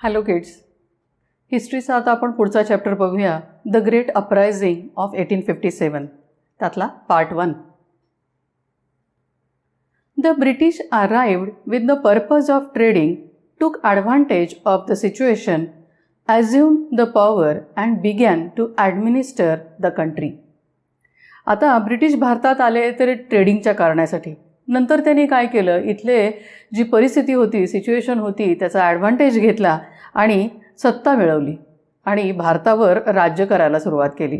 Hello kids, हिस्ट्रीचा आता आपण पुढचा चॅप्टर बघूया. द ग्रेट अपरायझिंग ऑफ 1857, त्यातला part 1. The British arrived with the purpose of trading, took advantage of the situation, assumed the power and began to administer the country. आता British भारतात आले तर ट्रेडिंगच्या कारणासाठी. नंतर त्यांनी काय केलं, इथले जी परिस्थिती होती, सिच्युएशन होती, त्याचा ॲडव्हान्टेज घेतला आणि सत्ता मिळवली आणि भारतावर राज्य करायला सुरुवात केली.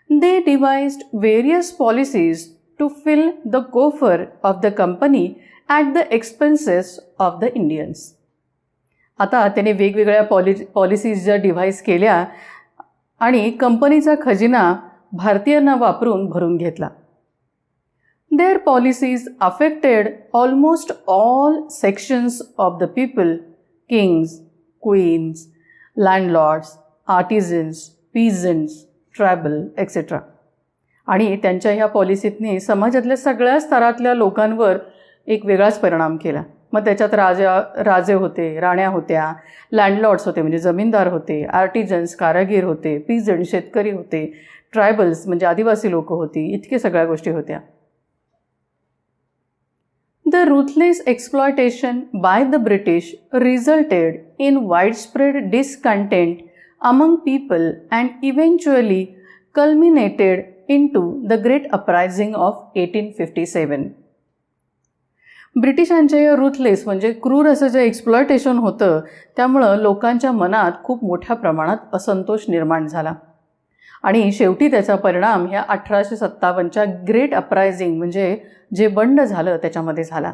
They devised various policies to fill the coffer of the company at the expenses of the Indians. आता त्याने वेगवेगळ्या पॉलिसीज ज्या डिव्हाइस केल्या आणि कंपनीचा खजिना भारतीयांना वापरून भरून घेतला. Their policies affected almost all sections of the people: kings, queens, landlords, artisans, peasants, tribal, etc. आणि त्यांच्या ह्या पॉलिसीतनी समाजातल्या सगळ्या स्तरातल्या लोकांवर एक वेगळाच परिणाम केला. मग त्याच्यात राजे होते, राण्या होत्या, लँडलॉर्ड्स होते म्हणजे जमीनदार होते, आर्टिजन्स कारागीर होते, पीजंट शेतकरी होते, ट्रायबल्स म्हणजे आदिवासी लोक होती, इतके सगळ्या गोष्टी होत्या. The ruthless exploitation by the British resulted in widespread discontent among people and eventually culminated into the Great Uprising of 1857. ब्रिटिशांच्या या रूथलेस म्हणजे क्रूर असं जे एक्सप्लॉयटेशन होतं, त्यामुळं लोकांच्या मनात खूप मोठ्या प्रमाणात असंतोष निर्माण झाला आणि शेवटी त्याचा परिणाम ह्या 1857च्या ग्रेट अपरायझिंग म्हणजे जे बंड झालं त्याच्यामध्ये झाला.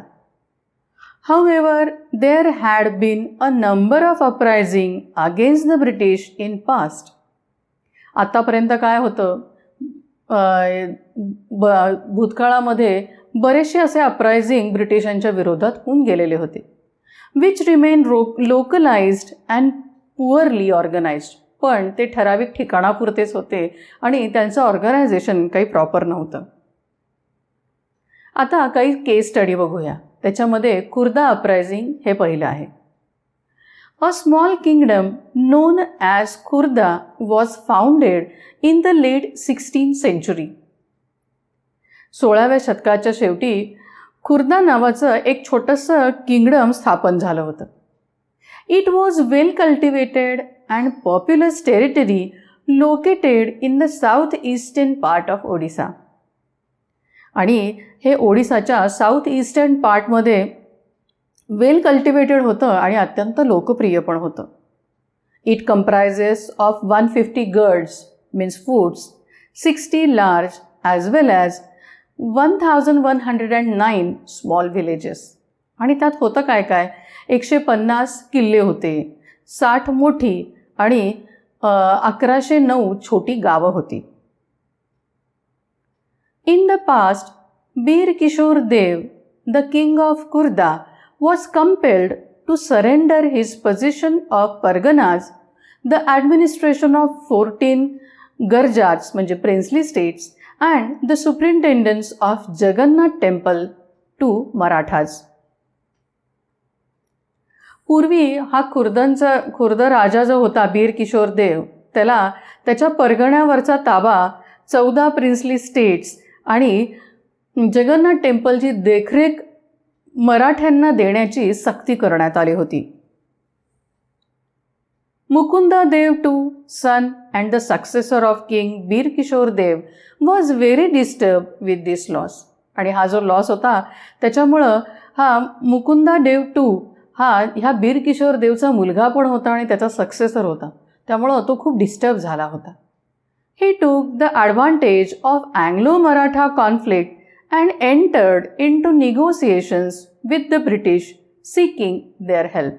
However, there had been a number of uprising against the British in past. आतापर्यंत काय होतं, भूतकाळामध्ये बरेचसे असे अपरायझिंग ब्रिटिशांच्या विरोधात होऊन गेलेले होते, which remain localized and poorly organized. पण ते ठराविक ठिकाणापुरतेच होते आणि त्यांचं ऑर्गनायझेशन काही प्रॉपर नव्हतं. आता काही केस स्टडी बघूया. त्याच्यामध्ये खुर्दा अपरायझिंग हे पहिलं आहे. A small kingdom known as Khurda was founded in the late 16th century. 16व्या शतकाच्या शेवटी खुर्दा नावाचं एक छोटंसं किंगडम स्थापन झालं होतं. It was well cultivated and populous territory located in the south eastern part of Odisha. आणि हे ओडिसाच्या साऊथ ईस्टर्न पार्टमध्ये वेल कल्टिवेटेड होतं आणि अत्यंत लोकप्रिय पण होतं. It comprises of 150 garhs means foods, 60 large as well as 1109 small villages. आणि त्यात होतं काय काय, 150 किल्ले होते, 60 मोठी आणि 1109 छोटी गावं होती. In the past, Bir Kishore Dev, the king of Khurda, was compelled to surrender his position of Parganas, the administration of 14 Garjats म्हणजे princely states, and the superintendence of Jagannath temple to Marathas. पूर्वी हा खुर्द राजा जो होता बीर किशोर देव, त्याला त्याच्या परगण्यावरचा ताबा 14 princely states आणि जगन्नाथ टेम्पलची देखरेख मराठ्यांना देण्याची सक्ती करण्यात आली होती. Mukunda Deva two, son and the successor of king Bir Kishore Deva, was very disturb with this loss. आणि हा जो लॉस होता त्याच्यामुळं हा मुकुंदा देव टू ह्या बीर किशोर देवचा मुलगा पण होता आणि त्याचा सक्सेसर होता, त्यामुळं तो खूप डिस्टर्ब झाला होता. He took the advantage of Anglo-Maratha conflict and entered into negotiations with the British seeking their help.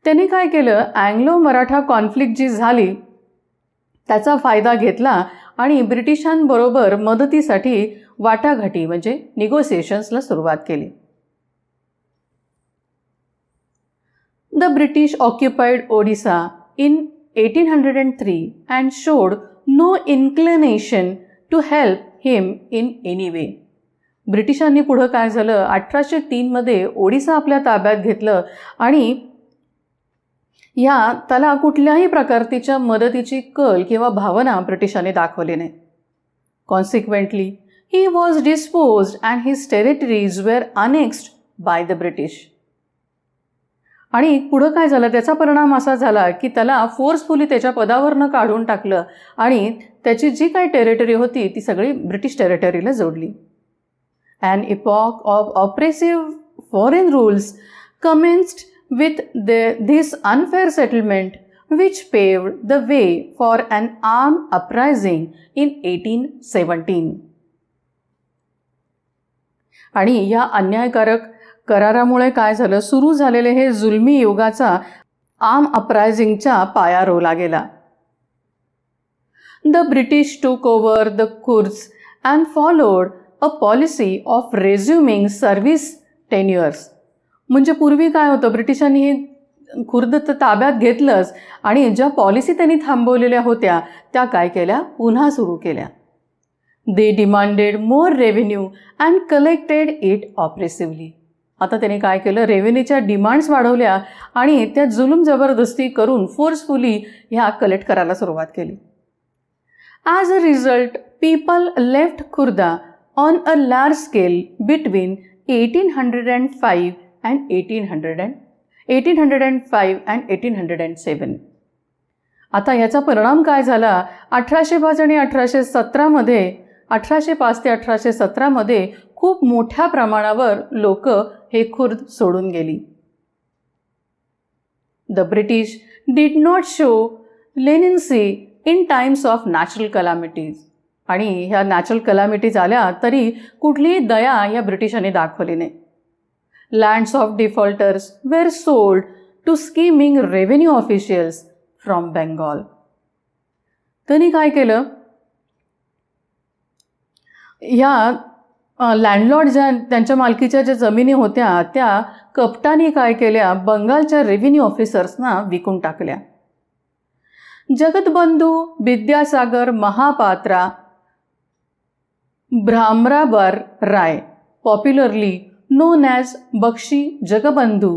त्यांनी काय केलं, अँग्लो-मराठा कॉन्फ्लिक्ट जी झाली त्याचा फायदा घेतला आणि ब्रिटिशांबरोबर मदतीसाठी वाटाघाटी म्हणजे निगोसिएशन्सला सुरुवात केली. The British occupied Odisha in 1803 and showed no inclination to help him in any way. ब्रिटिशांनी पुढं काय झालं, 1803 मध्ये ओडिसा आपल्या ताब्यात घेतलं आणि त्याला कुठल्याही प्रकारच्या मदतीची कल किंवा भावना ब्रिटिशांनी दाखवली नाही. Consequently he was disposed and his territories were annexed by the British. आणि पुढं काय झालं, त्याचा परिणाम असा झाला की त्याला फोर्सफुली त्याच्या पदावरनं काढून टाकलं आणि त्याची जी काही टेरिटरी होती ती सगळी ब्रिटिश टेरिटरीला जोडली. An epoch of oppressive foreign rules commenced with this unfair settlement, which paved the way for an armed uprising in 1817. आणि या अन्यायकारक करारामुळे काय झालं, सुरू झालेले हे जुलमी युगाचा आर्म अपरायझिंगच्या पाया रोवला गेला. The British took over the Kurds and followed a policy of resuming service tenures. म्हणजे पूर्वी काय होतं, ब्रिटिशांनी हे खुर्द तर ताब्यात घेतलंच आणि ज्या पॉलिसी त्यांनी थांबवलेल्या होत्या त्या काय केल्या, पुन्हा सुरू केल्या. They demanded more revenue and collected it oppressively. आता त्यांनी काय केलं, रेव्हेन्यूच्या डिमांड्स वाढवल्या आणि त्या जुलूम जबरदस्ती करून फोर्सफुली ह्या कलेक्ट करायला सुरुवात केली. As a result, people left Khurda on a large scale between 1805 and 1807. आता याचा परिणाम काय झाला, 1805 आणि 1817 1805 ते 1817 खूप मोठ्या प्रमाणावर लोक हे खुर्द सोडून गेली. The British did not show leniency in times of natural calamities. आणि ह्या नॅचरल कलॅमिटीज आल्या तरी कुठलीही दया या ब्रिटिशांनी दाखवली नाही. Lands of defaulters were sold to scheming revenue officials from Bengal. त्यांनी काय केलं, ह्या लँडलॉर्ड ज्या त्यांच्या मालकीच्या ज्या जमिनी होत्या त्या कपटानी काय केल्या, बंगालच्या रेव्हेन्यू ऑफिसर्सना विकून टाकल्या. जगतबंधू Vidyasagar Mahapatra भ्रामराबर Rai, popularly known as Bakshi Jagabandhu,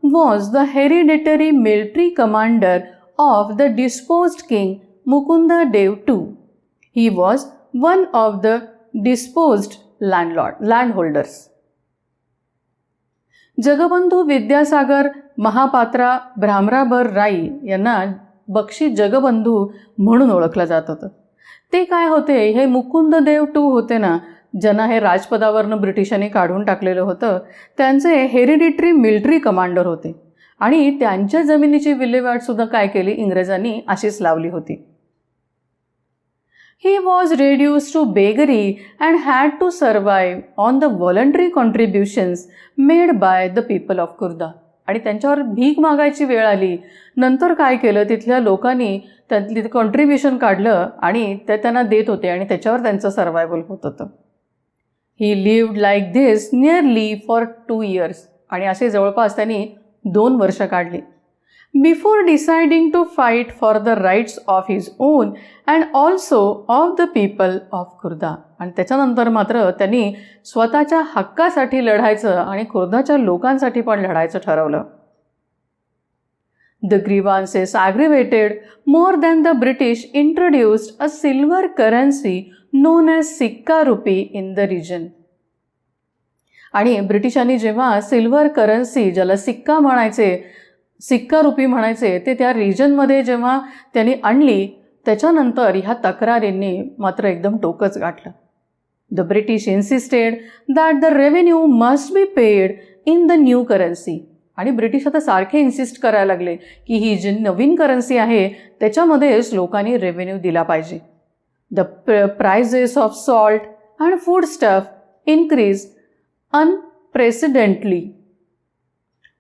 was the hereditary military commander of the deposed king Mukunda Dev II. He was one of the deposed landholders. जगबंधू Vidyasagar Mahapatra भ्रामराबर Rai यांना बक्षी जगबंधू म्हणून ओळखलं जात होतं. ते काय होते, हे मुकुंद देव II होते ना, ज्यांना हे राजपदावरनं ब्रिटिशांनी काढून टाकलेलं होतं, त्यांचे हेरिडिटरी मिलिटरी कमांडर होते आणि त्यांच्या जमिनीची विल्हेवाटसुद्धा काय केली, इंग्रजांनी अशीच लावली होती. He was reduced to beggary and had to survive on the voluntary contributions made by the people of Khurda. आणि त्यांच्यावर भीक मागायची वेळ आली. नंतर काय केलं, तिथल्या लोकांनी त्यातली कॉन्ट्रीब्युशन काढलं आणि ते त्यांना देत होते आणि त्याच्यावर त्यांचं सर्वायवल होत होतं. He lived like this nearly for 2 years. आणि असे जवळपास त्यांनी 2 वर्ष काढली. Before deciding to fight for the rights of his own and also of the people of Khurda. आणि त्याच्यानंतर मात्र त्यांनी स्वतःच्या हक्कासाठी लढायचं आणि खुर्दाच्या लोकांसाठी पण लढायचं ठरवलं. The grievances aggravated more than the British introduced a silver currency known as सिक्का रुपी in the region. आणि ब्रिटिशांनी जेव्हा सिल्वर करन्सी, ज्याला सिक्का म्हणायचे, सिक्का रुपी म्हणायचे, ते त्या रिजनमध्ये जेव्हा त्यांनी आणली त्याच्यानंतर ह्या तक्रारींनी मात्र एकदम टोकच गाठलं. The British insisted that the revenue must be paid in the new currency. आणि ब्रिटिश आता सारखे इन्सिस्ट करायला लागले की ही जी नवीन करन्सी आहे त्याच्यामध्येच लोकांनी रेव्हेन्यू दिला पाहिजे. The prices of salt and food stuff increase unprecedentedly.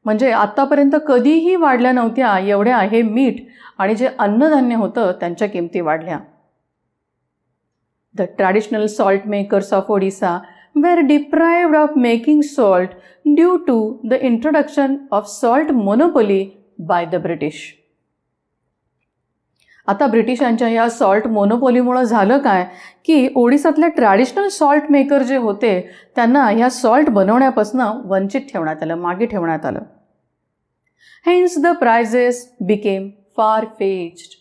म्हणजे आत्तापर्यंत कधीही वाढल्या नव्हत्या एवढ्या हे मीठ आणि जे अन्नधान्य होतं त्यांच्या किमती वाढल्या. The traditional salt makers of Odisha were deprived of making salt due to the introduction of salt monopoly by the British. आता ब्रिटिशांच्या या सॉल्ट मोनोपोलीमुळे झालं काय की ओडिसातले ट्रॅडिशनल सॉल्ट मेकर जे होते त्यांना ह्या सॉल्ट बनवण्यापासून वंचित ठेवण्यात आलं, मागे ठेवण्यात आलं. Hence the prices became far-fetched.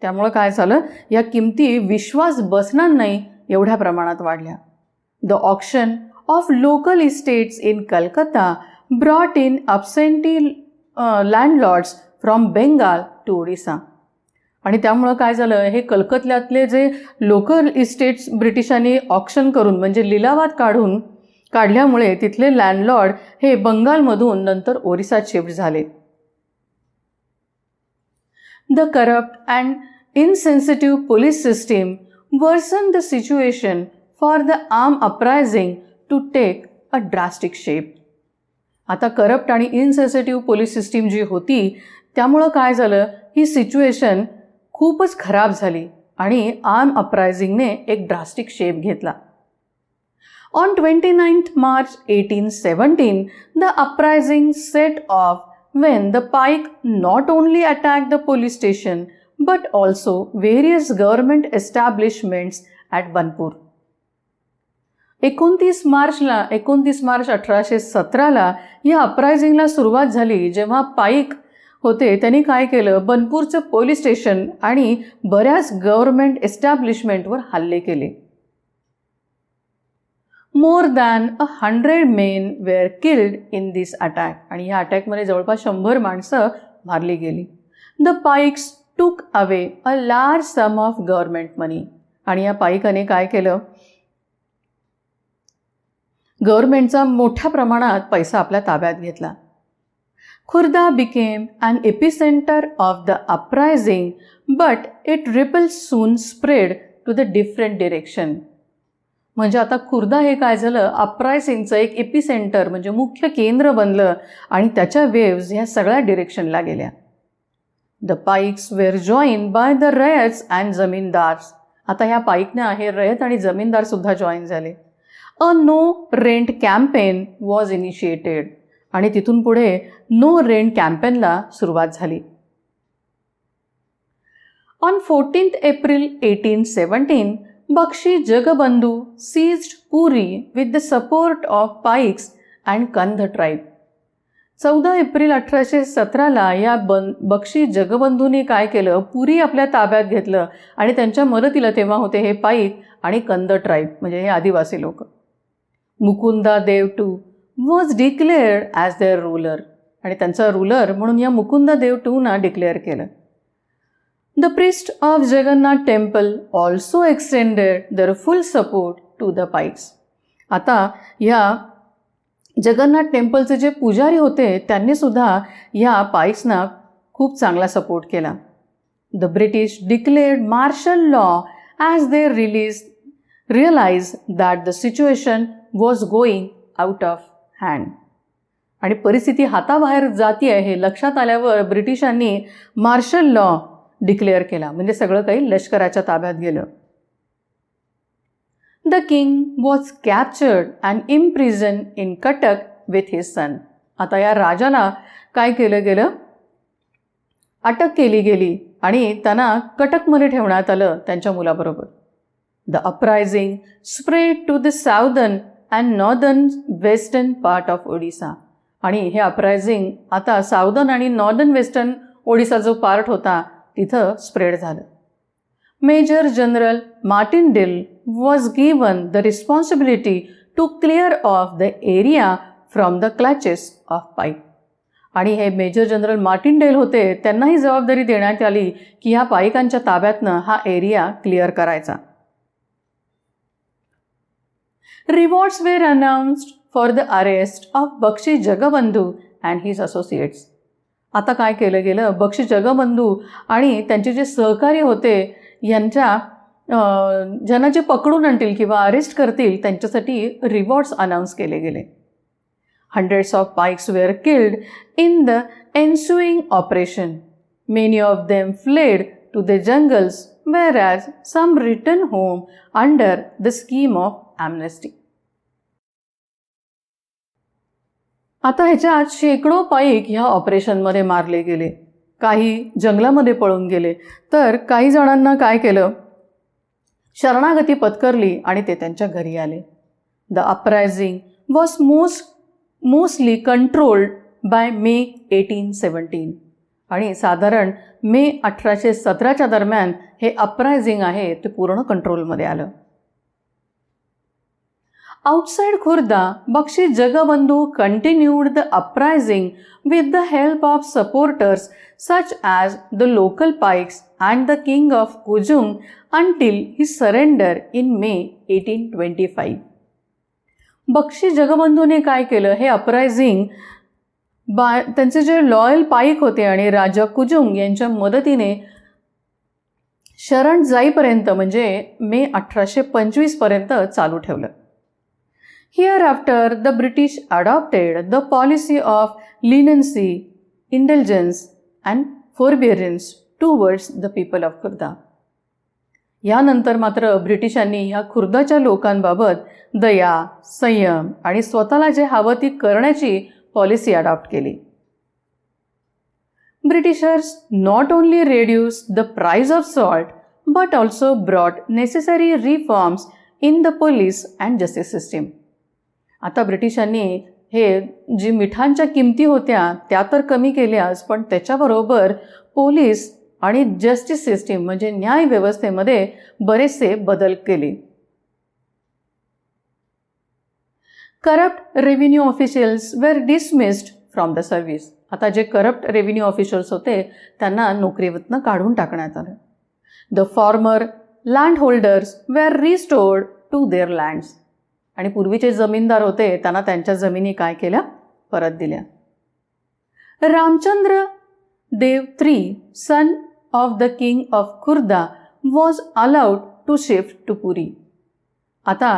त्यामुळं काय झालं, या किमती विश्वास बसणार नाही एवढ्या प्रमाणात वाढल्या. The auction of local estates in Calcutta brought in absentee landlords from Bengal to Odisha. आणि त्यामुळं काय झालं, हे कलकत्त्यातले जे लोकल इस्टेट्स ब्रिटिशांनी ऑक्शन करून म्हणजे लिलावात काढल्यामुळे तिथले लँडलॉर्ड हे बंगालमधून नंतर ओरिसात शिफ्ट झाले. The corrupt and insensitive police system worsened the situation for the armed uprising to take a drastic shape. आता करप्ट आणि इनसेन्सिटिव्ह पोलीस सिस्टीम जी होती त्यामुळं काय झालं, ही सिच्युएशन खूपच खराब झाली आणि आर्म अपरायझिंगने एक ड्रास्टिक शेप घेतला. On 29th March 1817, the uprising set off when the Pike not only attacked the police station but also various government establishments at Banpur. 29 March 1817ला या अपरायझिंगला सुरुवात झाली, जेव्हा पाईक होते त्यांनी काय केलं, बनपूरचं पोलीस स्टेशन आणि बऱ्याच गव्हर्नमेंट एस्टॅब्लिशमेंटवर हल्ले केले. More than 100 men were killed in this attack. आणि या अटॅकमध्ये जवळपास 100 माणसं मारली गेली. The Pikes took away a large sum of government money. आणि या पाईकाने काय केलं, गव्हर्नमेंटचा मोठ्या प्रमाणात पैसा आपल्या ताब्यात घेतला. Khurda became an epicenter of the uprising, but its ripples soon spread to the different direction. म्हणजे आता खुर्दा हे काय झालं, अपरायझिंगचं एक एपिसेंटर म्हणजे मुख्य केंद्र बनलं आणि त्याच्या वेव्ज ह्या सगळ्या डिरेक्शनला गेल्या. The paiks were join by the ryots and zamindars. आता ह्या पाईकना हे रयत आणि जमीनदार सुद्धा जॉईन झाले. A no rent campaign was initiated. आणि तिथून पुढे नो रेंट कॅम्पेनला सुरुवात झाली. On 14th April 1817, Bakshi Jagabandhu seized Puri with the support of Pikes and Kandha tribe. 14 April 1817ला या बक्षी जगबंधूंनी काय केलं, पुरी आपल्या ताब्यात घेतलं आणि त्यांच्या मदतीला तेव्हा होते हे पाईक आणि कंद ट्राईब म्हणजे हे आदिवासी लोक. Mukunda Deva two was declared as their ruler. आणि त्यांचा रूलर म्हणून या मुकुंदा देव टूना डिक्लेअर केलं. The priests of Jagannath temple also extended their full support to the Pikes. आता या जगन्नाथ टेम्पलचे जे पुजारी होते त्यांनी सुद्धा या पाईक्सना खूप चांगला सपोर्ट केला. The British declared martial law as they realized that the situation was going out of hand. आणि परिस्थिती हाताबाहेर जातीये हे लक्षात आल्यावर ब्रिटिशांनी मार्शल लॉ डिक्लेअर केला, म्हणजे सगळं काही लष्कराच्या ताब्यात गेलं. The king was captured and imprison in Cuttack with his son. आता या राजाला काय केलं गेलं, अटक केली गेली आणि त्यांना कटकमध्ये ठेवण्यात आलं त्यांच्या मुलाबरोबर. The uprising spread to the southern and northern western part of Odisha. आणि हे अपरायझिंग आता साऊदर्न आणि नॉर्दर्न वेस्टर्न ओडिसा जो पार्ट होता तिथं स्प्रेड झालं. Major general Martindell was given the responsibility to clear of the area from the clutches of paik. आणि हे मेजर जनरल मार्टिनडेल होते, त्यांना ही जबाबदारी देण्यात आली की ह्या पाईकांच्या ताब्यातनं हा एरिया क्लिअर करायचा. Rewards were announced for the arrest of Bakshi Jagabandhu and his associates. आता काय केलं गेलं, बक्षी जगबंधू आणि त्यांचे जे सहकारी होते यांच्या ज्यांना जे पकडून आणतील किंवा अरेस्ट करतील त्यांच्यासाठी रिवॉर्ड्स अनाऊन्स केले गेले. Hundreds of pikes were killed in the ensuing operation. Many of them fled to the jungles, whereas some returned home under the scheme of amnesty. आता ह्याच्यात शेकडो पाईक ह्या ऑपरेशनमध्ये मारले गेले. काही जंगलामध्ये पळून गेले, तर काही जणांना काय केलं, शरणागती पत्करली आणि ते त्यांच्या घरी आले. The uprising was mostly controlled by May 1817 आणि साधारण मे 1817च्या दरम्यान हे अपरायझिंग आहे ते पूर्ण कंट्रोलमध्ये आलं. Outside Khurda, Bakshi Jagabandhu continued the uprising with the help of supporters such as the local Pikes and the king of Kujung until his surrender in May 1825. Bakshi जगबंधूने काय केलं, हे अपरायझिंग त्यांचे जे लॉयल पाईक होते आणि राजा कुजुंग यांच्या मदतीने शरण जाईपर्यंत म्हणजे मे 1825 पर्यंत चालू ठेवलं. Hereafter, the British adopted the policy of leniency, indulgence and forbearance towards the people of Khurda. यानंतर मात्र ब्रिटिशांनी ह्या खुर्दाच्या लोकांबाबत दया, संयम आणि स्वतःला जे हवं ती करण्याची पॉलिसी अडॉप्ट केली. Britishers not only reduced the price of salt but also brought necessary reforms in the police and justice system. आता ब्रिटिशांनी हे जी मिठांच्या किमती होत्या त्या तर कमी केल्याच, पण त्याच्याबरोबर पोलीस आणि जस्टिस सिस्टीम म्हणजे न्याय व्यवस्थेमध्ये बरेचसे बदल केले. Corrupt revenue officials were dismissed from the service. आता जे करप्ट रेव्हेन्यू ऑफिशियल्स होते त्यांना नोकरीवरनं काढून टाकण्यात आलं. The former land holders were restored to their lands. आणि पूर्वीचे जमीनदार होते त्यांना त्यांच्या जमिनी काय केल्या, परत दिल्या. Ramachandra Deva III, son of the king of Khurda, was allowed to shift to Puri. आता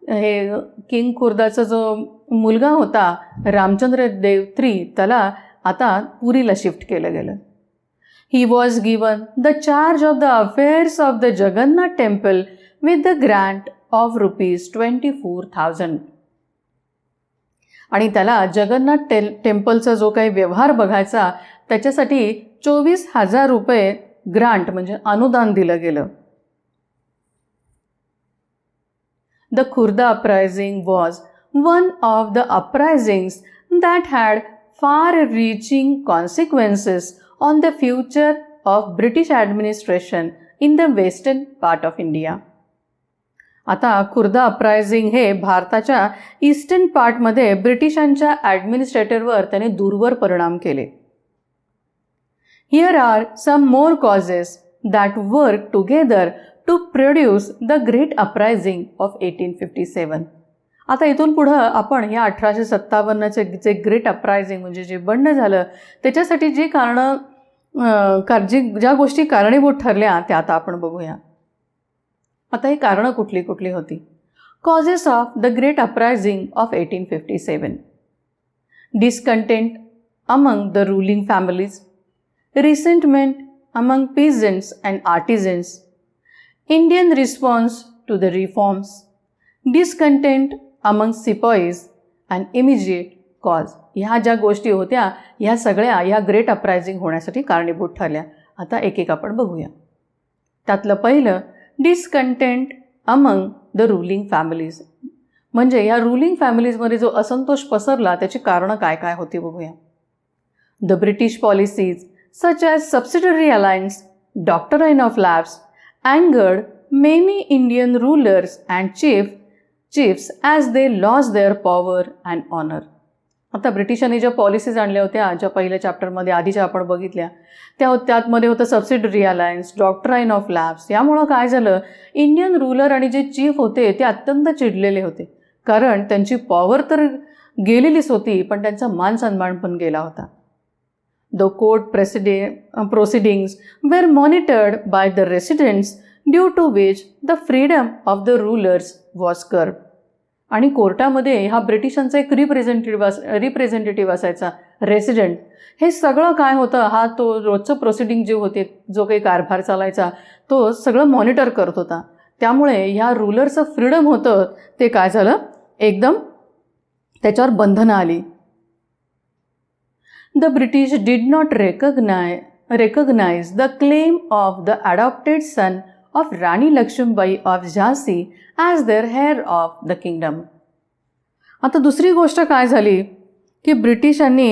हे किंग खुर्दाचा जो मुलगा होता रामचंद्र देव III, त्याला आता पुरीला शिफ्ट केलं गेलं. He was given the charge of the affairs of the Jagannath temple with the Grant of ₹24,000. आणि त्याला जगन्नाथ टेम्पलचा जो काही व्यवहार बघायचा त्याच्यासाठी ₹24,000 ग्रांट म्हणजे अनुदान दिलं गेलं. The Khurda uprising was one of the uprisings that had far reaching consequences on the future of British administration in the western part of India. आता खुर्दा अपरायझिंग हे भारताच्या ईस्टर्न पार्टमध्ये ब्रिटिशांच्या ॲडमिनिस्ट्रेटरवर त्याने दूरवर परिणाम केले. Here are some more causes that work together to produce the great uprising of 1857. आता इथून पुढं आपण या 1857चे जे ग्रेट अपरायझिंग म्हणजे जे बंड झालं त्याच्यासाठी जी ज्या गोष्टी कारणीभूत ठरल्या त्या आता आपण बघूया. आता ही कारणं कुठली कुठली होती. Causes of the great uprising of 1857. Discontent among the ruling families, resentment among peasants and artisans, Indian response to the reforms, discontent among sepoys and immediate cause. ह्या ज्या गोष्टी होत्या ह्या सगळ्या ह्या ग्रेट अपरायझिंग होण्यासाठी कारणीभूत ठरल्या. आता एक एक आपण बघूया. त्यातलं पहिलं discontent among the ruling families. म्हणजे ह्या रुलिंग फॅमिलीजमध्ये जो असंतोष पसरला त्याची कारणं काय काय होती बघूया. The British policies such as subsidiary alliance, doctrine of labs angered many Indian rulers and chiefs as they lost their power and honor. आता ब्रिटिशांनी ज्या पॉलिसीज आणल्या होत्या ज्या पहिल्या चॅप्टरमध्ये आधीच्या आपण बघितल्या त्यामध्ये होतं subsidiary alliance, doctrine of labs. यामुळं काय झालं, इंडियन रूलर आणि जे चीफ होते ते अत्यंत चिडलेले होते कारण त्यांची पॉवर तर गेलेलीच होती पण त्यांचा मान सन्मान पण गेला होता. The court proceedings were monitored by the residents due to which the freedom of the rulers was curbed. आणि कोर्टामध्ये हा ब्रिटिशांचा एक रिप्रेझेंटेटिव्ह असायचा रेसिडेंट. हे सगळं काय होतं, हा तो रोजचं प्रोसिडिंग जे होते जो काही कारभार चालायचा तो सगळं मॉनिटर करत होता. त्यामुळे ह्या रूलरचं फ्रीडम होतं ते काय झालं, एकदम त्याच्यावर बंधनं आली. The British did not recognize the claim of the adopted son of Rani Lakshmibai of Jhansi as their heir of the kingdom. आता दुसरी गोष्ट काय झाली की ब्रिटिशांनी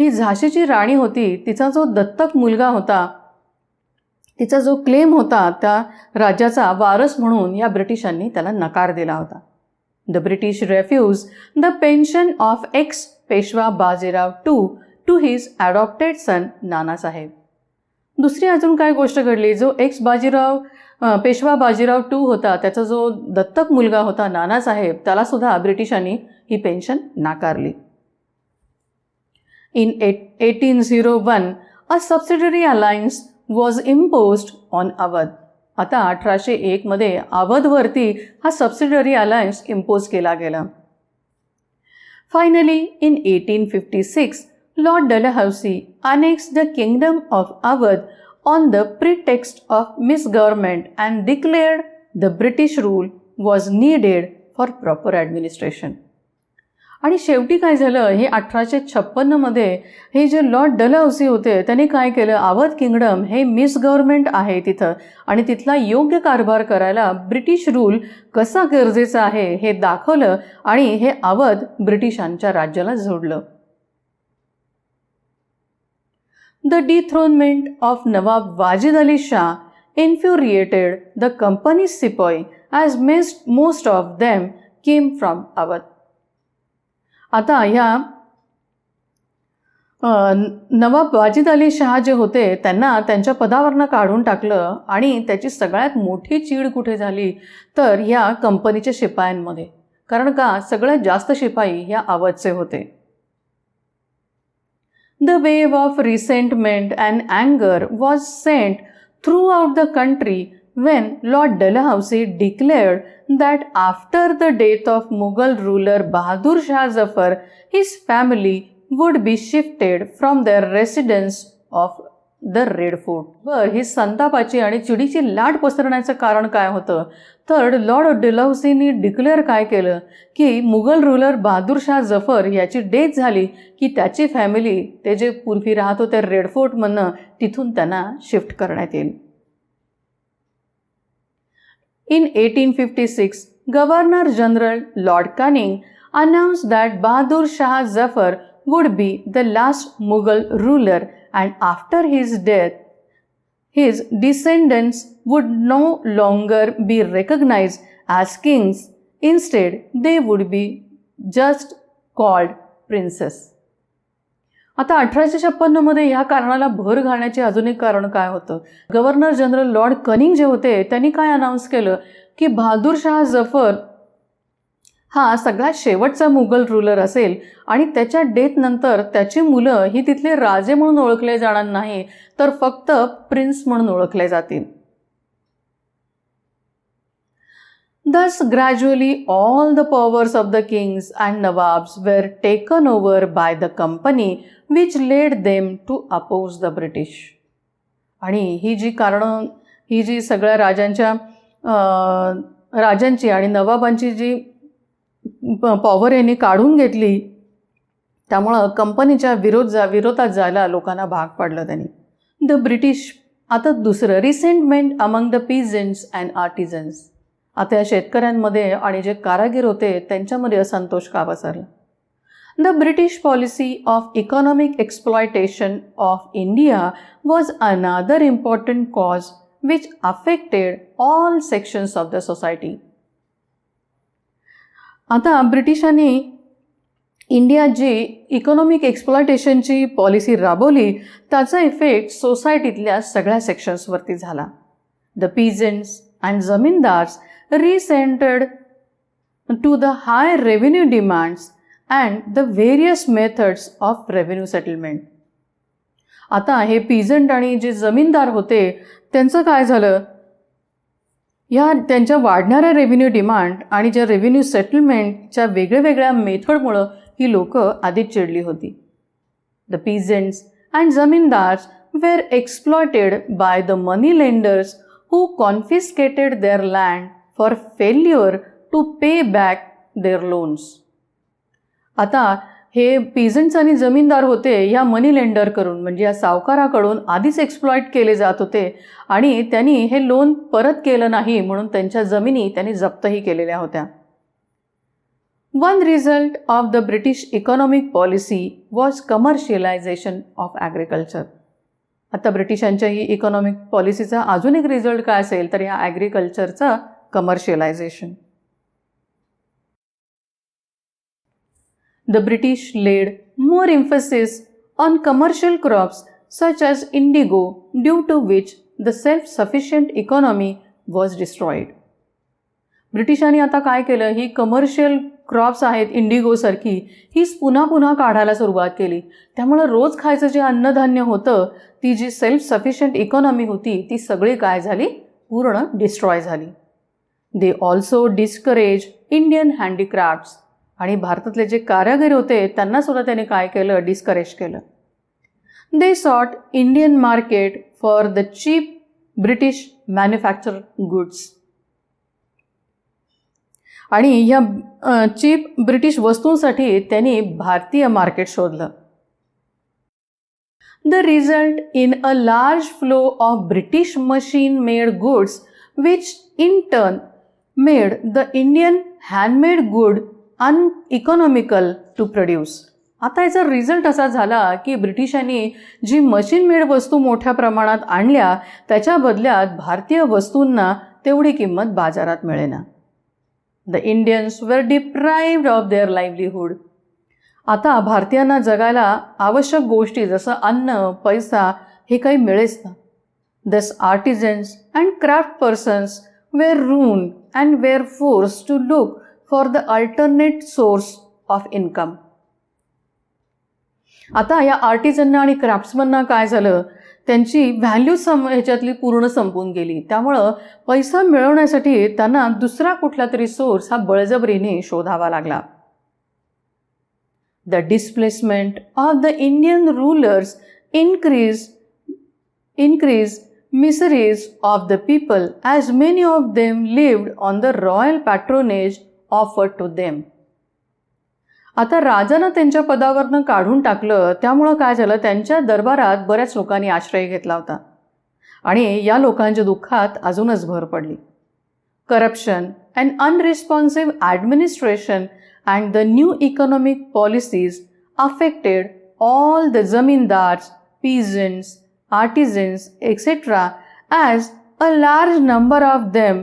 ही झाशीची राणी होती, तिचा जो दत्तक मुलगा होता, तिचा जो क्लेम होता त्या राज्याचा वारस म्हणून या ब्रिटिशांनी त्याला नकार दिला होता. The British refuse the pension of ex Peshwa Bajirao to his adopted son Nanasaheb. दुसरी अजून काय गोष्ट घडली, जो पेशवा बाजीराव होता, त्याचा जो दत्तक मुलगा होता नानासाहेब, त्याला सुद्धा ब्रिटिशांनी ही पेन्शन नाकारली. In 1801, a subsidiary alliance was imposed on Awadh. आता 1801 मध्ये अवधवरती हा सबसिडरी अलायन्स इम्पोज केला गेला. Finally, in 1856, Lord Dalhousie annexed the kingdom of Awadh on the pretext of misgovernment and declared the British rule was needed for proper administration. आणि शेवटी काय झालं, हे 1856 मध्ये हे जे लॉर्ड डलहौसी होते त्यांनी काय केलं, अवध किंगडम हे मिसगव्हर्नमेंट आहे तिथं आणि तिथला योग्य कारभार करायला ब्रिटिश रूल कसा गरजेचा आहे हे दाखवलं आणि हे अवध ब्रिटिशांच्या राज्याला जोडलं. The dethronement of Nawab Wajid Ali Shah infuriated the company sepoy as most of them came from Awadh. आता ह्या नवाब वाजिद अली शाह जे होते त्यांना त्यांच्या पदावरनं काढून टाकलं आणि त्याची सगळ्यात मोठी चीड कुठे झाली तर ह्या कंपनीच्या शिपायांमध्ये, कारण का सगळ्यात जास्त शिपाई ह्या अवधचे होते. The wave of resentment and अँगर was sent throughout the country when Lord Dalhousie declared that after the death of Mughal ruler Bahadur Shah Zafar, his family would be shifted from their residence of the Red Fort. ही संतापाची आणि चिडीची लाट पसरण्याचं कारण काय होतं तर Lord डलहौसीनी declare काय केलं की मुघल रुलर बहादूर शाह जफर याची डेथ झाली की त्याची फॅमिली ते जे पूर्वी राहत होते रेड फोर्टमधनं तिथून त्यांना शिफ्ट करण्यात येईल. In 1856, Governor General Lord Canning announced that Bahadur Shah Zafar would be the last Mughal ruler and after his death, his descendants would no longer be recognized as kings. Instead, they would be just called princes. आता 1856 मध्ये ह्या कारणाला भर घालण्याचे अजून एक कारण काय होतं, गव्हर्नर जनरल लॉर्ड कनिंग जे होते त्यांनी काय अनाऊन्स केलं की बहादूर शाह जफर हा सगळ्यात शेवटचा मुघल रुलर असेल आणि त्याच्या डेथ नंतर त्याची मुलं ही तिथले राजे म्हणून ओळखले जाणार नाही तर फक्त प्रिन्स म्हणून ओळखले जातील. Thus, gradually, all the powers of the kings and nawabs were taken over by the company, which led them to oppose the British. आणि ही जी सगळ्या राजांची आणि नवाबांची जी पॉवर यांनी काढून घेतली त्यामुळं कंपनीच्या विरोधात जायला लोकांना भाग पाडलं त्यांनी. The British. आता दुसरं, resentment among the peasants and आर्टिझन्स. आता या शेतकऱ्यांमध्ये आणि जे कारागीर होते त्यांच्यामध्ये असंतोष का पसरला. The British policy of economic exploitation of India was another important cause which affected all sections of the society. आता ब्रिटिशांनी इंडियात जी इकॉनॉमिक एक्सप्लॉयटेशनची पॉलिसी राबवली त्याचा इफेक्ट सोसायटीतल्या सगळ्या सेक्शन्सवरती झाला. The peasants and zamindars resented to the high revenue demands and the various methods of revenue settlement. आता हे पीझंट आणि जे जमीनदार होते त्यांचं काय झालं, या त्यांच्या वाढणाऱ्या रेव्हेन्यू डिमांड आणि ज्या रेव्हेन्यू सेटलमेंटच्या वेगळ्या मेथडमुळं ही लोकं आधीच चिडली होती. The peasants and zamindars were exploited by the money lenders who confiscated their land for failure to pay back their loans. आता हे पीझंट्स आणि जमीनदार होते ह्या मनी लेंडर करून म्हणजे या सावकाराकडून आधीच एक्सप्लॉइट केले जात होते आणि त्यांनी हे लोन परत केलं नाही म्हणून त्यांच्या जमिनी त्यांनी जप्तही केलेल्या होत्या. One result of the British economic policy was commercialization of agriculture. आता ब्रिटिशांच्या ही इकॉनॉमिक पॉलिसीचा अजून एक रिझल्ट काय असेल तर या ॲग्रिकल्चरचा commercialisation. The British laid more emphasis on commercial crops such as indigo, due to which the self-sufficient economy was destroyed. ब्रिटिशांनी आता काय केलं, ही कमर्शियल क्रॉप्स आहेत इंडिगोसारखी हीच पुन्हा पुन्हा काढायला सुरुवात केली. त्यामुळं रोज खायचं जे अन्नधान्य होतं, ती जी सेल्फ सफिशियंट इकॉनॉमी होती ती सगळी काय झाली, पूर्ण डिस्ट्रॉय झाली. They also discourage Indian handicrafts. आणि भारतातले जे कारागीर होते त्यांना सुद्धा त्यांनी काय केलं, डिस्करेज केलं. They sought Indian market for the cheap British manufacture goods. आणि ह्या चीप ब्रिटिश वस्तूंसाठी त्यांनी भारतीय मार्केट शोधलं. The result in a large flow of British machine made goods which in turn made the Indian handmade good uneconomical to produce. आता याचा result असा झाला की ब्रिटिशांनी जी मशीन मेड वस्तू मोठ्या प्रमाणात आणल्या त्याच्या बदल्यात भारतीय वस्तूंना तेवढी किंमत बाजारात मिळेना. द इंडियन्स वर डिप्राइव्ड ऑफ देअर लाईव्हलीहूड. आता भारतीयांना जगायला आवश्यक गोष्टी जसं अन्न, पैसा हे काही मिळेच ना. Thus artisans and craft persons were ruined and were force to look for the alternate source of income. आता या आर्टिझनना आणि क्राफ्ट्समनना काय झालं, त्यांची व्हॅल्यू ह्याच्यातली पूर्ण संपून गेली. त्यामुळं पैसा मिळवण्यासाठी त्यांना दुसरा कुठला तरी सोर्स हा बळजबरीने शोधावा लागला. The displacement of the Indian rulers increase miseries of the people as many of them lived on the royal patronage offered to them. आता राजानं त्यांच्या पदावरनं काढून टाकलं त्यामुळं काय झालं, त्यांच्या दरबारात बऱ्याच लोकांनी आश्रय घेतला होता आणि या लोकांच्या दुःखात अजूनच भर पडली. Corruption and unresponsive administration and the new economic policies affected all the zamindars, peasants, artisans, etc. as a large number of them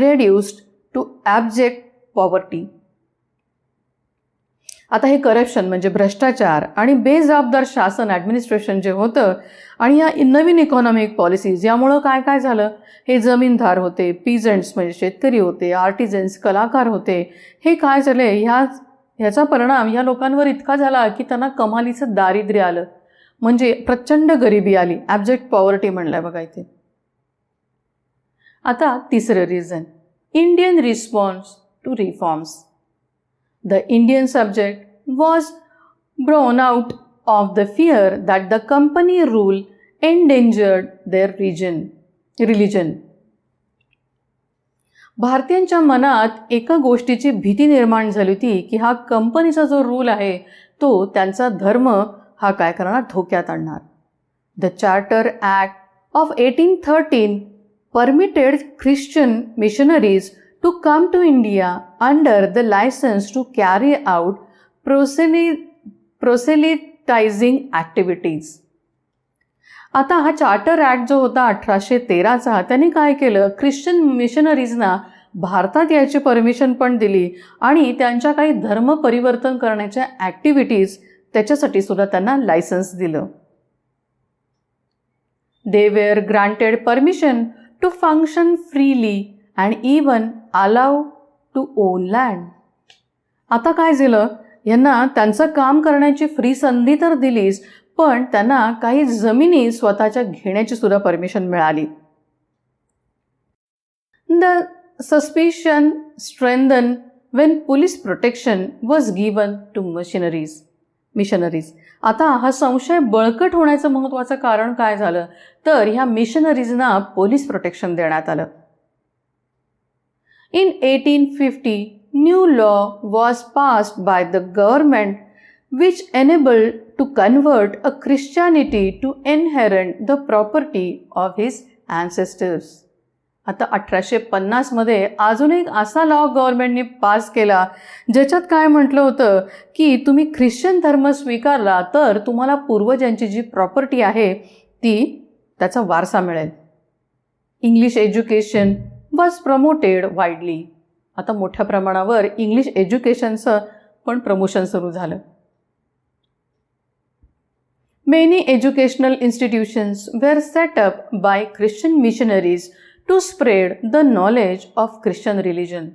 reduced to abject poverty. आता हे करप्शन म्हणजे भ्रष्टाचार आणि बेजबाबदार शासन ॲडमिनिस्ट्रेशन जे होतं आणि या नवीन इकॉनॉमिक पॉलिसीज यामुळं काय काय झालं, हे जमीनदार होते, पीजंट्स म्हणजे शेतकरी होते, आर्टिझन्स कलाकार होते, हे काय झाले, ह्याचा परिणाम या लोकांवर इतका झाला की त्यांना कमालीचं दारिद्र्य आलं, म्हणजे प्रचंड गरिबी आली. ॲब्जेक्ट पॉवर्टी म्हणलंय बघा इथे. आता तिसरं reason, Indian response to reforms. The Indian subject was born out of the fear that the company rule endangered their religion. भारतीयांच्या मनात एका गोष्टीची भीती निर्माण झाली होती की हा कंपनीचा जो रूल आहे तो त्यांचा धर्म हा काय करणार, धोक्यात आणणार. The charter act of 1813 permitted Christian missionaries to come to India under the license to carry out proselytizing activities. आता हा चार्टर ॲक्ट जो होता 1813चा त्यांनी काय केलं, ख्रिश्चन मिशनरीजना भारतात याची परमिशन पण दिली आणि त्यांच्या काही धर्म परिवर्तन करण्याच्या ॲक्टिव्हिटीज त्याच्यासाठी सुद्धा त्यांना लायसन्स दिलं. They were granted permission to function freely and even allow to own land. आता काय झालं, यांना त्यांचं काम करण्याची फ्री संधी तर दिलीच, पण त्यांना काही जमिनी स्वतःच्या घेण्याची सुद्धा परमिशन मिळाली. The suspicion strengthen when police protection was given to missionaries. आता हा संशय बळकट होण्याचं महत्त्वाचं कारण काय झालं, तर ह्या मिशनरीजना पोलीस प्रोटेक्शन देण्यात आलं. In 1850, new law was passed by the government which enabled to convert a Christianity to inherit the property of his ancestors. आता 1850मध्ये अजून एक असा लॉ गव्हर्नमेंटने पास केला ज्याच्यात काय म्हटलं होतं की तुम्ही ख्रिश्चन धर्म स्वीकारला तर तुम्हाला पूर्वजांची जी प्रॉपर्टी आहे ती त्याचा वारसा मिळेल. English education was promoted widely. आता मोठ्या प्रमाणावर इंग्लिश एज्युकेशनचं पण प्रमोशन सुरू झालं. Many educational institutions were set up by Christian missionaries to spread the knowledge of Christian religion.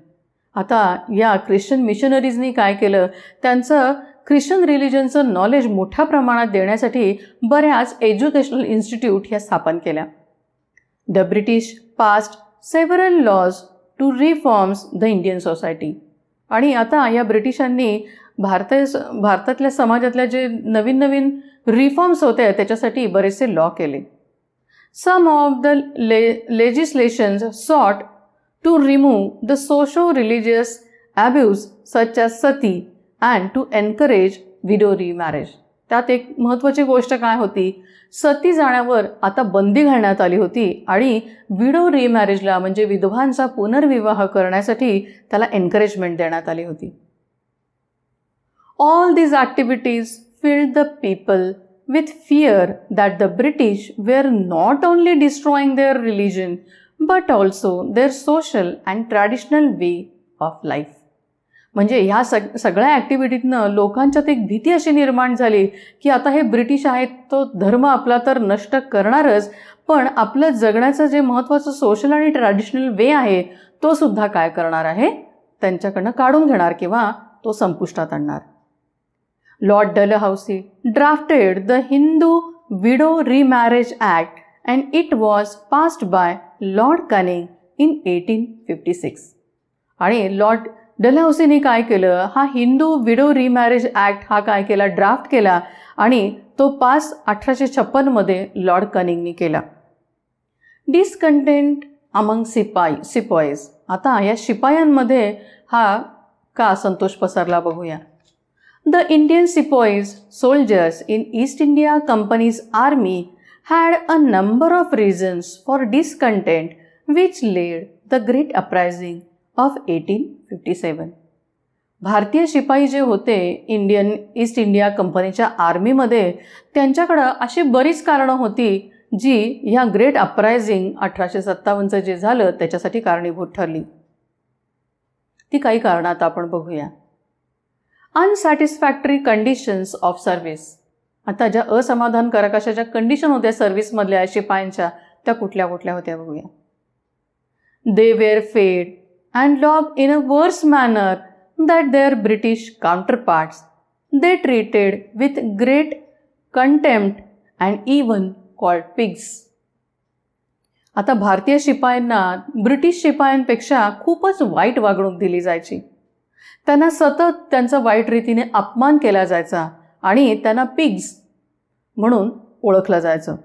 आता या ख्रिश्चन मिशनरीजनी काय केलं, त्यांचं ख्रिश्चन रिलिजनचं नॉलेज मोठ्या प्रमाणात देण्यासाठी बऱ्याच एज्युकेशनल इन्स्टिट्यूट ह्या स्थापन केल्या. The British passed several laws to reforms the Indian society. आणि आता या ब्रिटिशांनी भारतातल्या समाजातल्या जे नवीन नवीन रिफॉर्म्स होते त्याच्यासाठी बरेचसे लॉ केले. Some of the legislations sought to remove the socio religious abuse such as sati and to encourage widow remarriage. त्यात एक महत्त्वाची गोष्ट काय होती, सती जाण्यावर आता बंदी घालण्यात आली होती आणि विडो रिमॅरेजला म्हणजे विधवांचा पुनर्विवाह करण्यासाठी त्याला एनकरेजमेंट देण्यात आली होती. All these activities filled the people with fear that the British were not only destroying their religion but also their social and traditional way of life. म्हणजे ह्या सगळ्या ॲक्टिव्हिटीतनं लोकांच्यात एक भीती अशी निर्माण झाली की आता हे ब्रिटिश आहेत, तो धर्म आपला तर नष्ट करणारच, पण आपलं जगण्याचं जे महत्त्वाचं सोशल आणि ट्रॅडिशनल वे आहे तो सुद्धा काय करणार आहे, त्यांच्याकडनं काढून घेणार किंवा तो संपुष्टात आणणार. Lord Dalhousie drafted the Hindu Widow Remarriage Act and it was passed by Lord Canning in 1856. आणि लॉर्ड डलहौसीने काय केलं, हा हिंदू विडो रिमॅरेज ॲक्ट हा काय केला, ड्राफ्ट केला आणि तो पास 1856मध्ये लॉर्ड कनिंगनी केला. Discontent among sepoys. आता या शिपायांमध्ये हा का असंतोष पसरला बघूया. The Indian sepoys, soldiers in East India Company's army had a number of reasons for discontent which led the Great Uprising of 1857. भारतीय शिपाई जे होते ईस्ट इंडिया कंपनीच्या आर्मीमध्ये, त्यांच्याकडं अशी बरीच कारणं होती जी ह्या ग्रेट अपरायझिंग 1857चं जे झालं त्याच्यासाठी कारणीभूत ठरली. ती काही कारणं आता आपण बघूया. अनसॅटिस्फॅक्टरी कंडिशन्स ऑफ सर्व्हिस. आता ज्या असमाधानकारक अशा ज्या कंडिशन होत्या सर्व्हिसमधल्या शिपायांच्या त्या कुठल्या कुठल्या होत्या बघूया. दे वेअर फेड अँड लॉग in a worse manner that their British counterparts. They treated with great contempt and even called pigs. आता भारतीय शिपायांना ब्रिटिश शिपायांपेक्षा खूपच वाईट वागणूक दिली जायची. त्यांना सतत त्यांचा वाईट रीतीने अपमान केला जायचा आणि त्यांना पिग्स म्हणून ओळखलं जायचं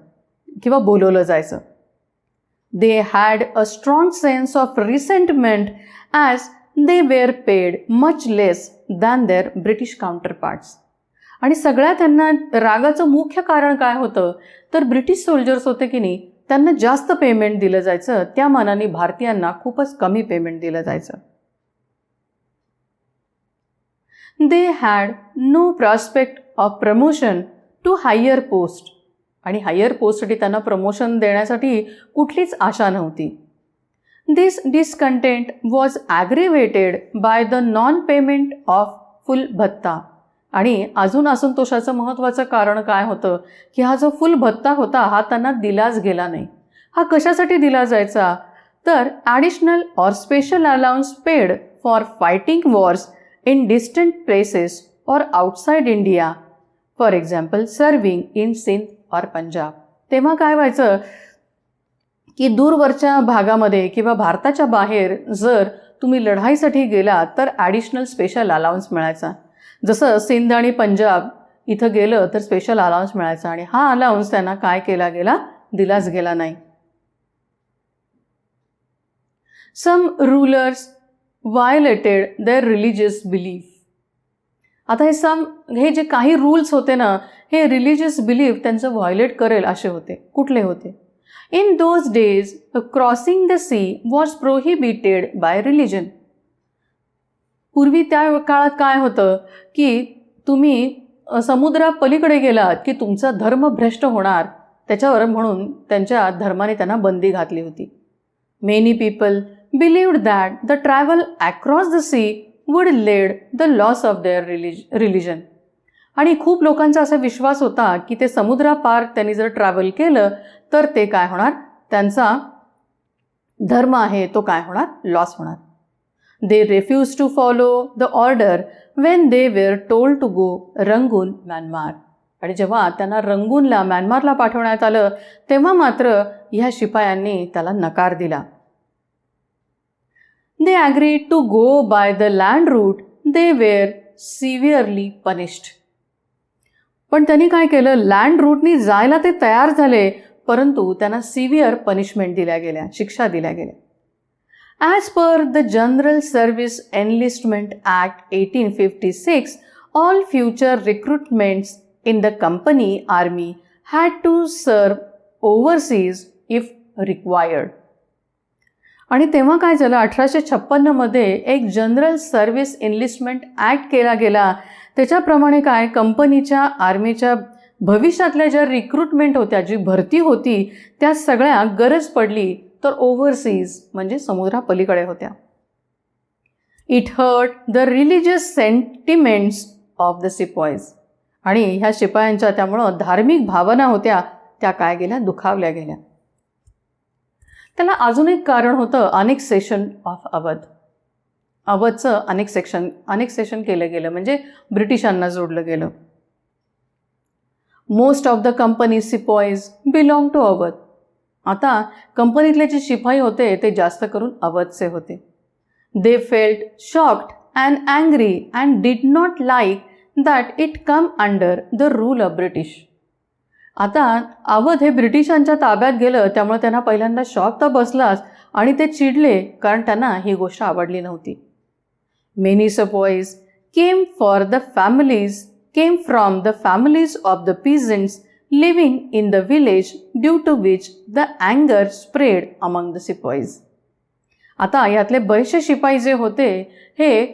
किंवा बोलवलं जायचं. They had a strong sense of resentment as they were paid much less than their British counterparts. आणि सगळ्या त्यांना रागाचं मुख्य कारण काय होतं तर ब्रिटिश सोल्जर्स होते की नाही, त्यांना जास्त पेमेंट दिलं जायचं, त्या मानाने भारतीयांना खूपच कमी पेमेंट दिलं जायचं. They had no prospect of promotion to higher post. आणि हायर पोस्टसाठी त्यांना प्रमोशन देण्यासाठी कुठलीच आशा नव्हती. This discontent was aggravated by the non-payment of full भत्ता. आणि अजून असंतोषाचं महत्त्वाचं कारण काय होतं की हा जो फुल भत्ता होता हा त्यांना दिलाच गेला नाही. हा कशासाठी दिला जायचा तर additional or special allowance paid for fighting wars in distant places or outside India, for example serving in Sindh or Punjab. तेव्हा काय व्हायचं की दूरवरच्या भागामध्ये किंवा भारताच्या बाहेर जर तुम्ही लढाईसाठी गेला तर ॲडिशनल स्पेशल अलाउन्स मिळायचा. जसं सिंध आणि पंजाब इथं गेलं तर स्पेशल अलाउन्स मिळायचा आणि हा अलाउन्स त्यांना काय केला गेला, दिलाच गेला नाही. सम rulers violated their religious belief. आता हे जे काही रूल्स होते ना, हे रिलिजियस बिलीफ त्यांचं व्हायोलेट करेल असे होते. कुठले होते In those days, crossing the sea was prohibited by religion. पूर्वी त्या काळात काय होतं की तुम्ही समुद्रापलीकडे गेलात की तुमचा धर्म भ्रष्ट होणार, त्याच्यावर म्हणून त्यांच्या धर्माने त्यांना बंदी घातली होती. Many people believed that the travel across the sea would lead the loss of their religion. आणि खूप लोकांचा असा विश्वास होता की ते समुद्रापार त्यांनी जर ट्रॅव्हल केलं तर ते काय होणार, त्यांचा धर्म आहे तो काय होणार, लॉस होणार. They refused to follow the order when they were told to go Rangoon Myanmar. आणि जेव्हा त्यांना रंगूनला म्यानमारला पाठवण्यात आलं तेव्हा मात्र ह्या शिपायांनी त्याला नकार दिला. They agreed to go by the land route. They were severely punished. पण त्यांनी काय केलं, लँड रूटनी जायला ते तयार झाले, परंतु त्यांना सिव्हिअर पनिशमेंट दिल्या गेल्या, शिक्षा दिल्या गेल्या. As per the General Service Enlistment Act 1856, all future recruitments in the company army had to serve overseas if required. आणि तेव्हा काय झालं, 1856 मध्ये एक जनरल सर्व्हिस एनलिस्टमेंट ॲक्ट केला गेला. त्याच्याप्रमाणे काय, कंपनीच्या आर्मीच्या भविष्यातल्या ज्या रिक्रुटमेंट होत्या, जी भरती होती, त्या सगळ्या गरज पडली तर ओव्हरसीज म्हणजे समुद्रापलीकडे होत्या. It hurt the religious sentiments of the sepoys. आणि ह्या शिपायांच्या त्यामुळं धार्मिक भावना होत्या त्या काय गेल्या, दुखावल्या गेल्या. त्याला अजून एक कारण होतं, अनेक्सेशन ऑफ अवध. अवधचं अनेक्सेशन केलं गेलं म्हणजे ब्रिटिशांना जोडलं गेलं. Most of the company sepoys belong to Awadh. आता कंपनीतले जे शिपाई होते ते जास्त करून अवधचे होते. They felt shocked and angry and did not like that it come under the rule of British. आता अवध हे ब्रिटिशांच्या ताब्यात गेलं त्यामुळे त्यांना पहिल्यांदा शॉक तर बसलाच आणि ते चिडले, कारण त्यांना ही गोष्ट आवडली नव्हती. Many sepoys came from the families of the peasants living in the village due to which the अँगर स्प्रेड अमंग द सिपॉईज. आता यातले बरेचसे शिपाई जे होते हे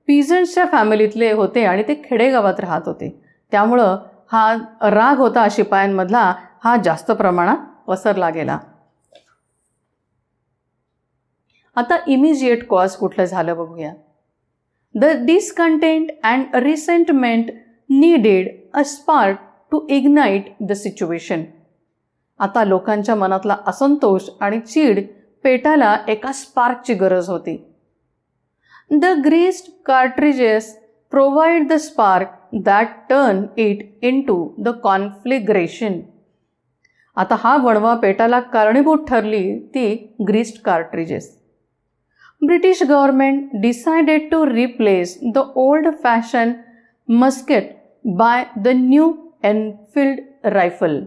पीझंट्सच्या फॅमिलीतले होते आणि ते खेडेगावात राहत होते, त्यामुळं हा राग होता शिपायांमधला हा जास्त प्रमाणात पसरला गेला. आता इमिजिएट कॉज कुठलं झालं बघूया. The discontent and resentment needed a spark to ignite the situation. आता लोकांच्या मनातला असंतोष आणि चीड पेटायला एका स्पार्कची गरज होती. The greased cartridges provide the spark that turn it into the conflagration. आता हा वणवा पेटायला कारणीभूत ठरली ती greased cartridges. British government decided to replace the old fashion musket by the new Enfield rifle.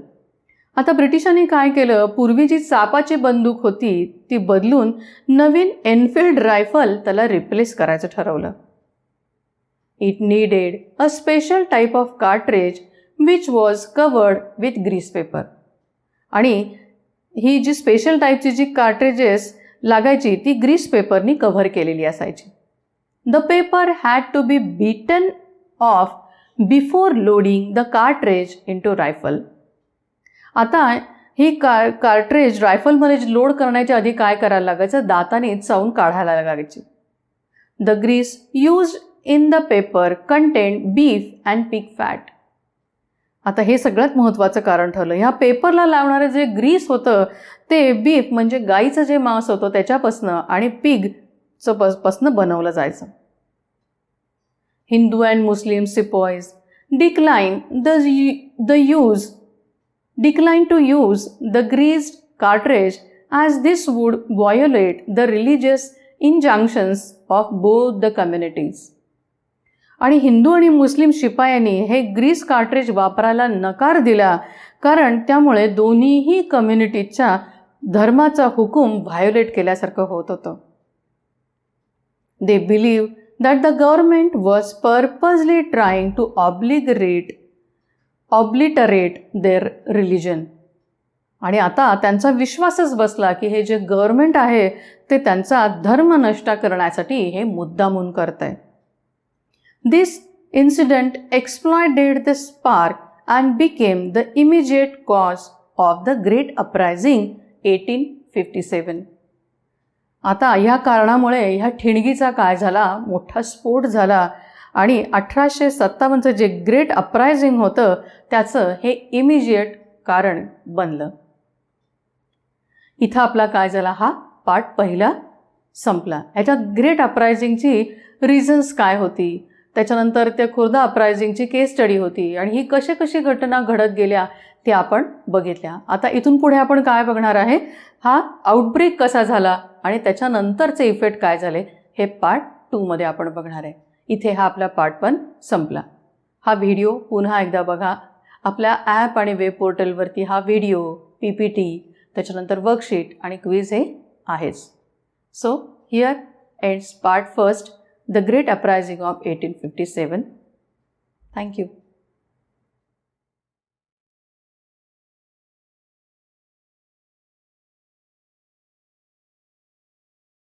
आता ब्रिटिशांनी काय केलं, पूर्वी जी चापाची बंदूक होती ती बदलून नवीन एनफिल्ड रायफल त्याला रिप्लेस करायचं ठरवलं. It needed a special type of cartridge which was covered with grease paper. आणि ही जी स्पेशल टाईपची जी कार्ट्रिजेस लागायची ती ग्रीस पेपरनी कव्हर केलेली असायची. The paper had to be bitten off before loading the cartridge into rifle. आता ही कार्ट्रिज रायफलमध्ये लोड करण्याच्या आधी काय करायला लागायचं, दाताने चावून काढायला लागायची. The grease used in the paper content beef and pig fat. आता हे सगळ्यात महत्त्वाचं कारण ठरलं. ह्या पेपरला लावणारे जे ग्रीस होतं ते बीफ म्हणजे गाईचं जे मांस होतं त्याच्यापासनं आणि पिगचं पासनं बनवलं जायचं. Hindu and Muslim sepoys decline to use the greased cartridge as this would violate the religious injunctions of both the communities. आणि हिंदू आणि मुस्लिम शिपायांनी हे ग्रीस कार्ट्रिज वापरायला नकार दिला, कारण त्यामुळे दोन्हीही कम्युनिटीच्या धर्माचा हुकूम व्हायोलेट केल्यासारखं होत होतं. They believe that the government was purposely trying to obliterate their religion. आणि आता त्यांचा विश्वासच बसला की हे जे गव्हर्नमेंट आहे ते त्यांचा धर्म नष्ट करण्यासाठी हे मुद्दामून करत आहे. This incident exploited the spark and became the immediate cause of the great uprising 1857. आता ह्या कारणामुळे ह्या ठिणगीचा काय झाला, मोठा स्फोट झाला आणि 1857चं जे ग्रेट अपरायझिंग होतं त्याचं हे इमिजिएट कारण बनलं. इथं आपला काय झाला, हा पार्ट पहिला संपला. ह्याच्यात ग्रेट अपरायझिंगची रिझन्स काय होती, त्याच्यानंतर त्या खुर्दा अपरायझिंगची केस स्टडी होती आणि ही कशी घटना घडत गेल्या ते आपण बघितल्या. आता इथून पुढे आपण काय बघणार आहे, हा आउटब्रेक कसा झाला आणि त्याच्यानंतरचे इफेक्ट काय झाले हे पार्ट 2 मध्ये आपण बघणार आहे. इथे हा आपला पार्ट 1 संपला. हा व्हिडिओ पुन्हा एकदा बघा. आपल्या ॲप आणि वेब पोर्टलवरती हा व्हिडिओ, PPT, त्याच्यानंतर वर्कशीट आणि क्विज हे आहेच. So here ends part 1, the great uprising of 1857. Thank you.